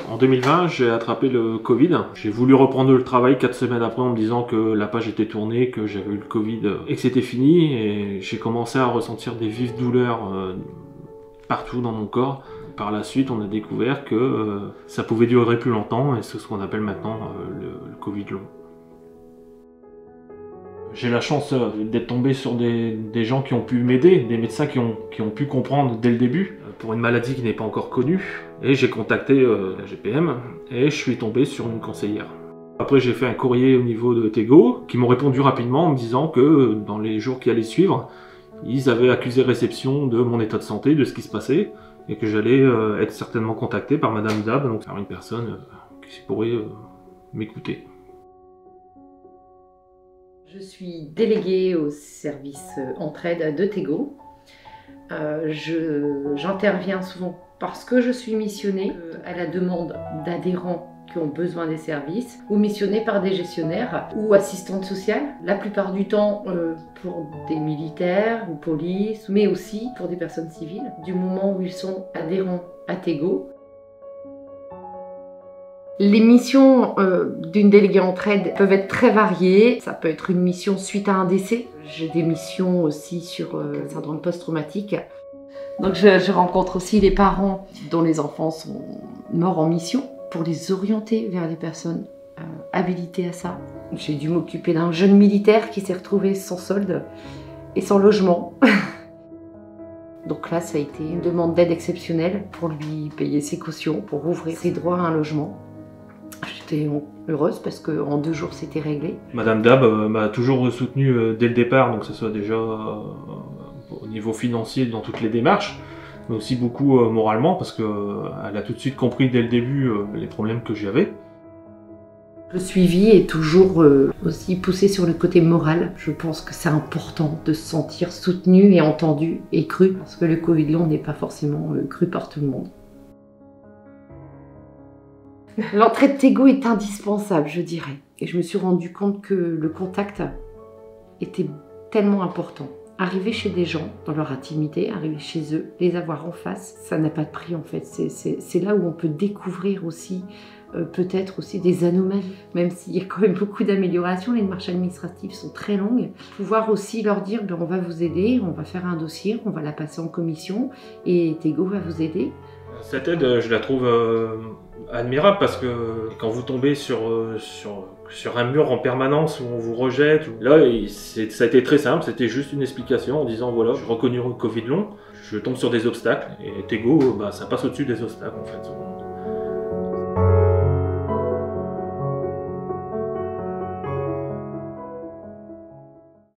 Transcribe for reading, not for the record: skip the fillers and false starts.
En 2020, j'ai attrapé le Covid. J'ai voulu reprendre le travail 4 semaines après en me disant que la page était tournée, que j'avais eu le Covid et que c'était fini. Et j'ai commencé à ressentir des vives douleurs partout dans mon corps. Par la suite, on a découvert que ça pouvait durer plus longtemps et c'est ce qu'on appelle maintenant le Covid long. J'ai la chance d'être tombé sur des gens qui ont pu m'aider, des médecins qui ont pu comprendre dès le début, pour une maladie qui n'est pas encore connue. Et j'ai contacté la GPM et je suis tombé sur une conseillère. Après j'ai fait un courrier au niveau de Tego, qui m'ont répondu rapidement en me disant que dans les jours qui allaient suivre, ils avaient accusé réception de mon état de santé, de ce qui se passait, et que j'allais être certainement contacté par Madame Dab, donc par une personne qui pourrait m'écouter. Je suis déléguée au service entraide de Tego. J'interviens souvent parce que je suis missionnée à la demande d'adhérents qui ont besoin des services, ou missionnée par des gestionnaires ou assistantes sociales, la plupart du temps pour des militaires ou police, mais aussi pour des personnes civiles, du moment où ils sont adhérents à Tego. Les missions d'une déléguée entraide peuvent être très variées. Ça peut être une mission suite à un décès. J'ai des missions aussi sur le syndrome post-traumatique. Donc je rencontre aussi les parents dont les enfants sont morts en mission pour les orienter vers des personnes habilitées à ça. J'ai dû m'occuper d'un jeune militaire qui s'est retrouvé sans solde et sans logement. Donc là, ça a été une demande d'aide exceptionnelle pour lui payer ses cautions, pour ouvrir ses droits à un logement. J'étais heureuse parce qu'en 2 jours c'était réglé. Madame Dab m'a toujours soutenu dès le départ, donc que ce soit déjà au niveau financier dans toutes les démarches, mais aussi beaucoup moralement parce qu'elle a tout de suite compris dès le début les problèmes que j'avais. Le suivi est toujours aussi poussé sur le côté moral. Je pense que c'est important de se sentir soutenu et entendu et cru, parce que le Covid long n'est pas forcément cru par tout le monde. L'entraide Tego est indispensable, je dirais. Et je me suis rendu compte que le contact était tellement important. Arriver chez des gens, dans leur intimité, arriver chez eux, les avoir en face, ça n'a pas de prix en fait. C'est là où on peut découvrir aussi, peut-être aussi des anomalies. Même s'il y a quand même beaucoup d'améliorations, les démarches administratives sont très longues. Pouvoir aussi leur dire, on va vous aider, on va faire un dossier, on va la passer en commission et Tego va vous aider. Cette aide, je la trouve admirable parce que quand vous tombez sur un mur en permanence où on vous rejette, là ça a été très simple, c'était juste une explication en disant voilà, j'ai reconnu le Covid long, je tombe sur des obstacles et Tego, ça passe au-dessus des obstacles en fait.